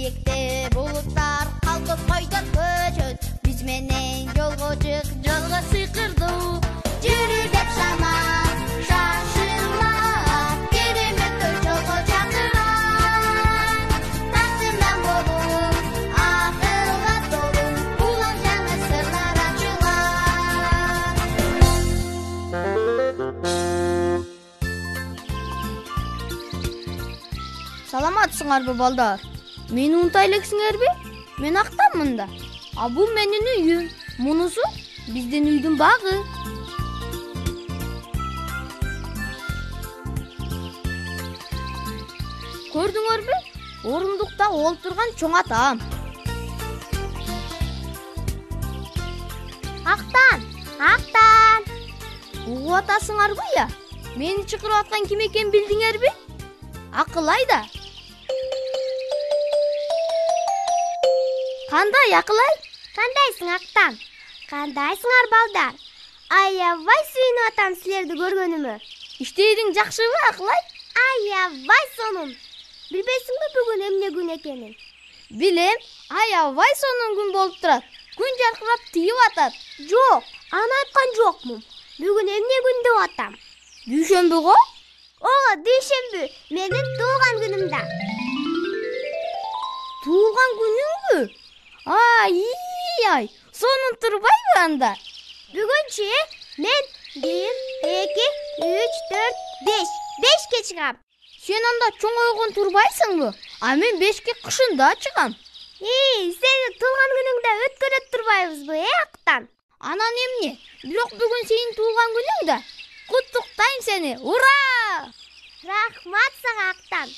биікте бұлыттар қалқып қойдыр көчөт. Біз менен жолға чык, жолға сыйқырды. Жүрі деп шама, шашыла, кереметтер жолға чакырар. Тартымдан болуп, акылга толу, улам жаңы сырлар ачылар. Саламатсыңарбы балдар? Мени унутай элексиңерби? Мен Актанмын да. А бул менин үйүм. Мунусу биздин үйдүн багы. Көрдүңөрбү? Орундукта олтурган чоң атам. Актан, Актан. Угуп атасыңарбы я? Мени чакырып аткан ким экенин билдиңерби? Акылай да. Кандай Акылай? Кандайсың, Актан? Кандайсыңар, балдар? Аябай сүйүнүп атам силерди көргөнүмө. Иштейиң жакшыбы, Акылай? Аябай сонун. Билбейсиңби бүгүн эмне күн экенин? Билем, аябай сонун күн болуп турат. Күн жаркырап тийип атат. Жок, аны айткан жокмун. Бүгүн эмне күн деп атам? Дүйшөмбү го? Ого, дүйшөмбү, менин туулган күнүм да. Туулган күнүңбү? Ай, сонун турбайбы анда? Бүгүнчү мен 1, 2, 3, 4, 5. 5ке чыгам. Сен анда чоңойгон турбайсыңбы? А мен 5ке кышында чыгам. Сени туулган күнүңдө өткөрөт турбайбызбы, Актан? Анан эмне? Бирок бүгүн сенин туулган күнүң да. Куттуктайм сени. Ура! Рахмат сага, Актан.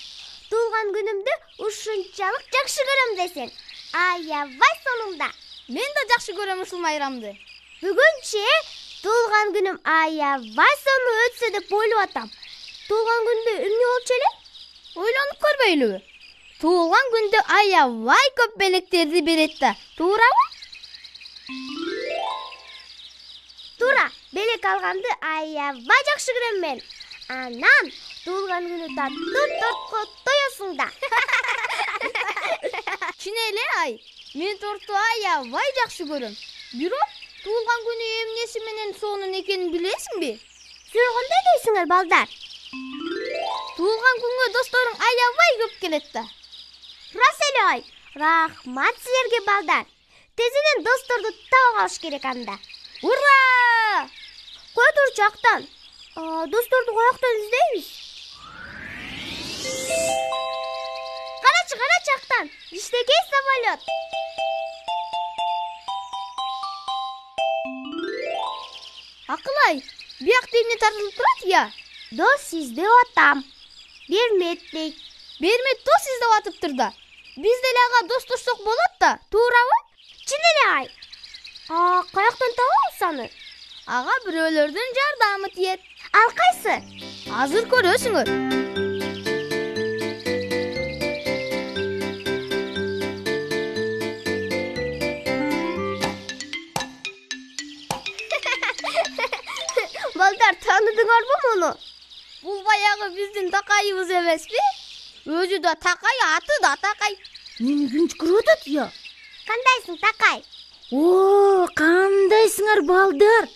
Туулган күнүмдү ушунчалык жакшы көрөм десең. Аябай сонун да. Мен да жакшы көрөм ушул майрамды. Бүгүнчү туулган күнүм аябай сонун өтсө деп ойлоп атам. Туулган күндө эмне болчу эле? Ойлонуп көрбөйлүбү? Туулган күндө аябай көп белектерди берет да. Туурабы? Туура, белек алганды аябай жакшы көрөм мен. Анан туулган күнү таттуу тортко тоесуң да. Чын эле мен торту аябай жакшы көрөм. Бирок туулган күнү эмнеси менен сонун экенин билесиңби? Силер кандай дейсиңер, балдар? Туулган күнгө досторуң аябай көп келет да. Рас эле Рахмат силерге, балдар. Тезинен досторду таба калыш керек анда. Ура! Кой турчу, Актан. Досторду каяктан издейбиз? Карачы, Актан. Иштекей самолет. Акылай, биякта эмне тартылып турат я? Дос издеп атам. Берметтик. Бермет дос издеп атыптыр да. Биз деле ага достошсок болот да, туурабы? Чын эле каяктан табабыз аны? Ага бирөөлөрдүн жардамы тиет. Ал кайсы? Азыр көрөсүңөр. Балдар, таныдыңарбы муну? Бул баягы биздин такайыбыз эмеспи? Өзү да такай, аты да такай. Мени күнчүкүрүп атат я. Кандайсың, такай? О, кандайсыңар, балдар?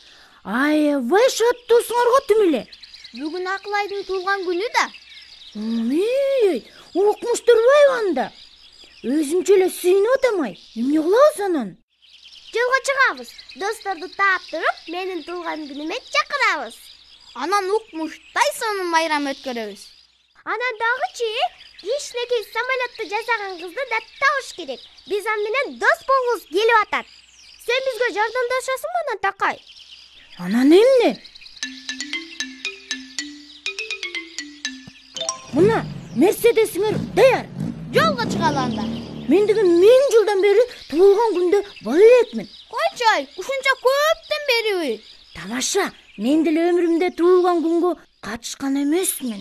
Аябай шаттуусуңарго тим эле. Бүгүн Акылайдын туулган күнү да. Окмуш турбайбы анда? Өзүмчө эле сүйүнүп атам Эмне кылабыз анан? Жолго чыгабыз. Досторду таап туруп, менин туулган күнүмө чакырабыз. Анан укмуштай сонун майрам өткөрөбүз. Анан дагычы кичинекей самолетту жасаган кызды да табыш керек. Биз аны менен дос болгубуз келип атат. Сен бизге жардамдашасыңбы анан, такай? Анан эмне? Мына Мерседесиңер даяр. Жолго чыгалы анда. Мен деген 1000 жылдан бери туулган күндө бар элекмин. Койчу, ушунча көптөн бериби? Тамаша, мен деле өмүрүмдө туулган күнгө катышкан эмесмин.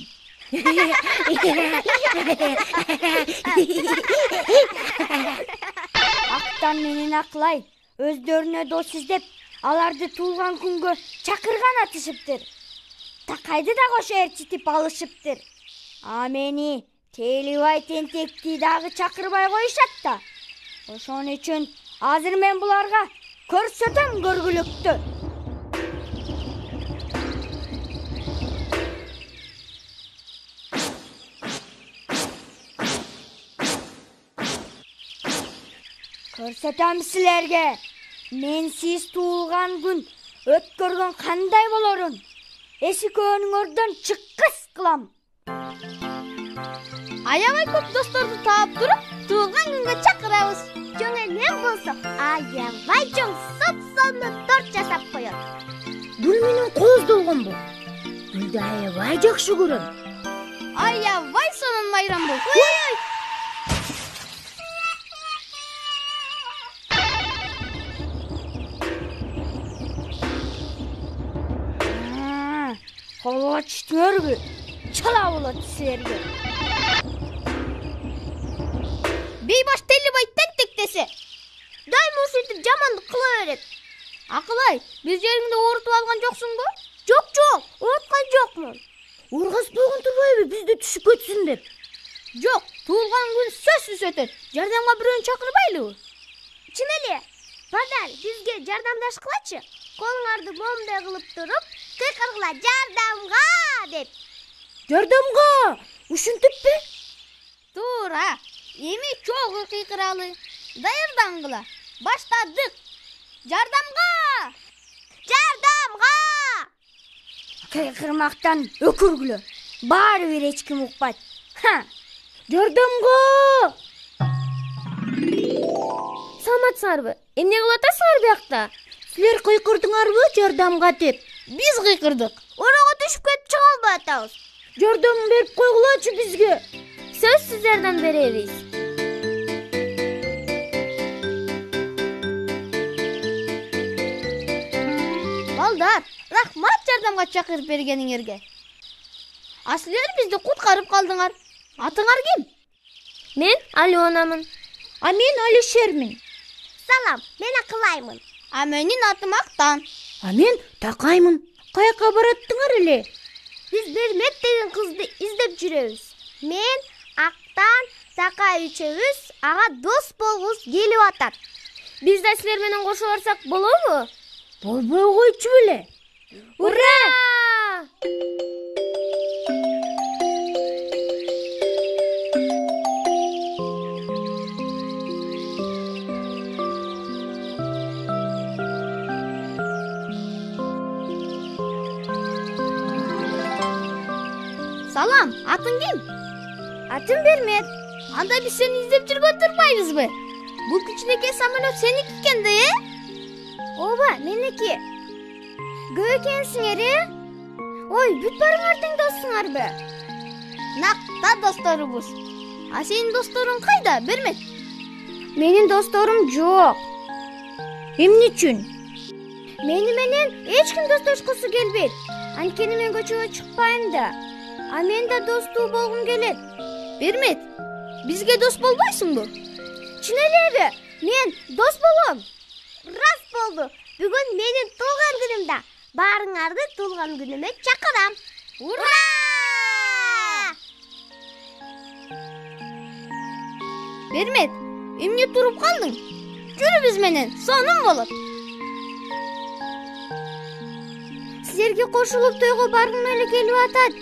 Актан менен Акылай өздөрүнө дос издеп, аларды туулган күнгө чакырган атышыптыр. Такайды да кошо ээрчитип алышыптыр. А мени Тейлибай тентекти дагы чакырбай коюшат да. Ошон үчүн азыр мен буларга көрсөтөм көргүлүктү. Көрсөтөм силерге. Мен сиз туулган күн өткөргөн кандай болорун эсик өңөрдөн чыккыс кылам. Аябай көп досторду таап туруп, туулган күнгө чакырабыз. Чоң энем болсо аябай чоң соп-сонун торт жасап коет. Бул менин кооздолгонбу. Гүлдү аябай жакшы көрөм. Аябай сонун майрам бол. Колго түштүңөрбү? Чала болот силерге. Бейбаш Тейлибай тентектесе. Дайыма ушинтип жамандык кыла берет. Акылай, бир жериңди оорутуп алган жоксуңбу? Жок, ооруткан жокмун. Ургаспогон турбайбы бизди түшүп кетсин деп? Жок, туулган күн сөзсүз өтөт. Жардамга бирөөнү чакырбайлыбы? Чын эле. Бадар, бизге жардамдашкылачы. Колуңарды момундай кылып туруп, кыйкыргыла жардамга деп. Жардамга! Ушинтиппи? Туура. Эми чогуу кыйкыралы. Даярдангыла. Баштадык. Жардамга! Жардамга! Кыйкырмактан өкүргүлө. Баары бир эч ким укпайт. Жардамга! Саламатсыңарбы? Эмне кылып атасыңар биякта? Силер кыйкырдыңарбы жардамга деп? Биз кыйкырдык. Орого түшүп кетип чыга албай атабыз. Жардам берип койгулачы бизге. Сөзсүз жардам беребиз. Балдар, рахмат жардамга чакырып бергениңерге. А силер бизди куткарып калдыңар. Атыңар ким? Мен Аленамын. А мен Алишермин. Салам, мен Акылаймын. А менин атым Актан. А мен Такаймын. Каяка бараттыңар эле? Биз Бермек деген кызды издеп жүрөбүз. Мен Актан, Такай үчөөбүз ага дос болгус келип атат. Биз да силер менен кошо барсак болобу? Болбой койчу беле. Ура! Салам, атың ким? Атым Бермек. Анда биз сени издеп жүргөн турбайбызбы? Бул кичинекей самолет сеники экен да, Ооба, меники. Көп экенсиңер, Ой, бүт барыңар тең доссуңарбы? Накта досторубуз. А сенин досторуң кайда, Бермек? Менин досторум жок. Эмне үчүн? Мени менен эч ким достошкусу келбейт. Анткени мен көчөгө чыкпайм да. А мен да достуу болгум келет. Бермек, бизге дос болбойсуңбу? Чын элеби? Мен дос болом. Рас болду. Бүгүн менин туулган күнүм да. Баарыңарды туулган күнүмө чакырам. Ура! Бермек, эмне туруп калдың? Жүрү биз менен, сонун болот. Силерге кошулуп тойго баргым эле келип атат.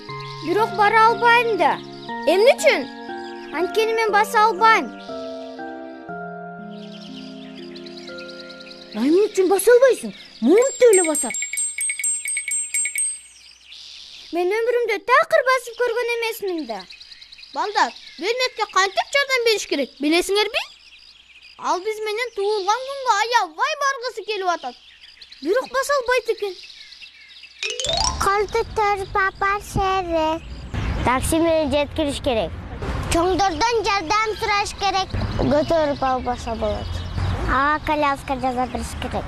Бирок бара албайм да. Эмне үчүн? Анткени мен баса албайм. Эмне үчүн баса албайсың? Мынтип эле басат. Мен өмүрүмдө такыр басып көргөн эмесмин да. Балдар, Бермекке кантип жардам бериш керек, билесиңерби? Ал биз менен туулган күнгө аябай баргысы келип атат. Бирок баса албайт экен. Кондуктор папа сервис. Такси менен жеткириш керек. Чоңдордон жардам сураш керек. Көтөрүп албаса болот. Ага коляска жасап бериш керек.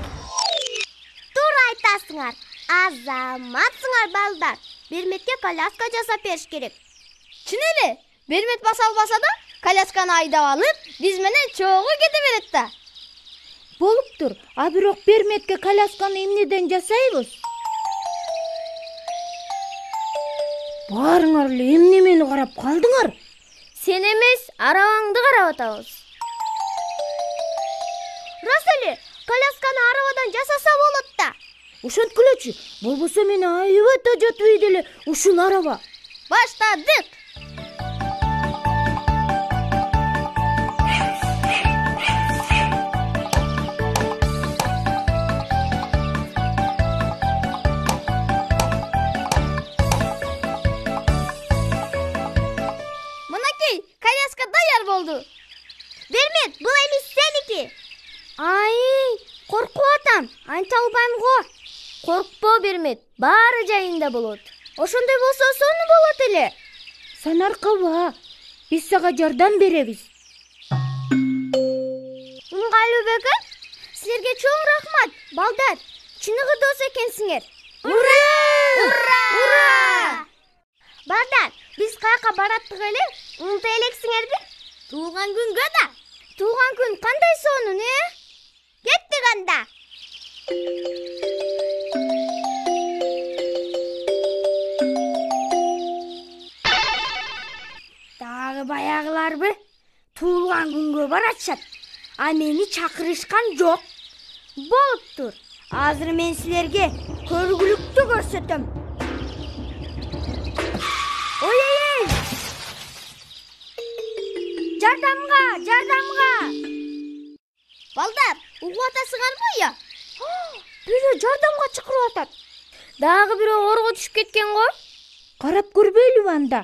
Туура айтасыңар. Азаматсыңар балдар. Бермекке коляска жасап бериш керек. Чын эле, Бермек баса албаса да, колясканы айдап алып, биз менен чогуу кете берет да. Болуптур. А бирок Бермекке колясканы эмнеден жасайбыз? Баарыңар эле эмне мени карап калдыңар? Сен эмес, арабаңды карап атабыз. Рас эле, колясканы арабадан жасаса болот да. Ошенткилечи, болбосо мени аябай жатпайт эле ушул араба. Баштадык. Мынакей, коляска даяр болду. Бермет, бул эми сеники. Ай, коркуп атам. Анча албайм го. Коркпо Бермет, баары жайында болот. Ошондой болсо сону болот эле. Сен аркаба, биз сага жардам беребиз. Ыңгайлуу бекер. Силерге чоң рахмат, балдар. Чыныгы дос экенсиңер. Ура! Ура! Балдар, биз каяка бараттык эле? Унута элексиңерби? Туулган күнгө да. Туулган күн кандай сонун, Кеттик анда. Дагы баягыларбы? Туулган күнгө баратышат. А мени чакырышкан жок. Болуптур. Азыр мен силерге көргүлүктү көрсөтөм. Ой! Жардамга, жардамга! Балдар, угуп атасыңарбы я? Бирөө жардамга чакырып атат. Дагы бирөө орго түшүп кеткен го. Карап көрбөйлүбү анда?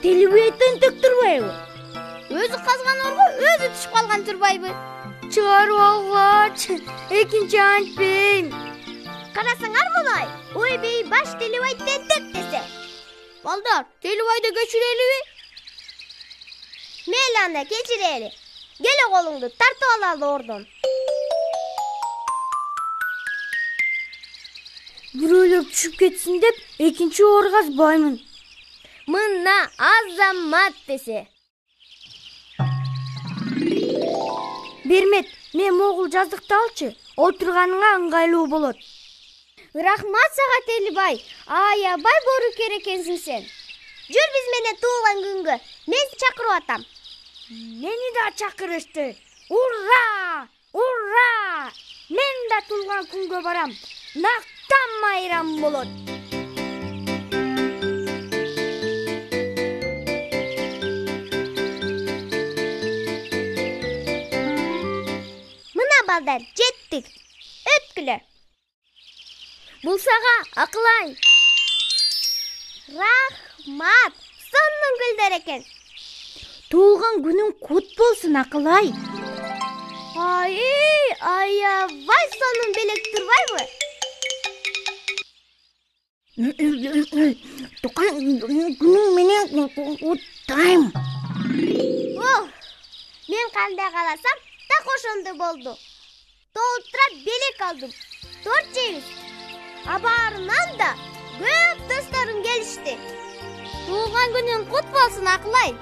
Телебей тынтык турбайбы? Өзү казган орго өзү түшүп калган турбайбы? Чыгарып алгач, экинчи антпейм. Карасаңар мулай, ойбей баш Телебай тентек десе. Балдар, Телебайды кечирелиби? Мейли анда кечирели. Келе колуңду тартып алалы ордон. Бирөөлөр түшүп кетсин деп экинчи оргазбаймын. Мына азамат десе. Бермет, мен могул жаздыкты алчы. Отурганыңа ыңгайлуу болот. Рахмат сага Телебай. Аябай боорукер экенсиң сен. Жүр биз менен туулган күнгө. Мен чакырып атам. Мени да чакырышты. Ура! Ура! Мен да туулган күнгө барам. Нактан майрам болот. Мына балдар, жеттик. Өткүлө. Бул сага Акылай. Рахмат. Сонун гүлдөр экен. Туулган күнүң кут болсун, Акылай. Ай, аябай сонун белек турбайбы? Туулган күнүң менен куттайм. Мен кандай кааласам, так ошондой болду. Толтура белек алдым. Торт жейбиз. Абаарынан да көп досторум келишти. Туулган күнүң кут болсун, Акылай.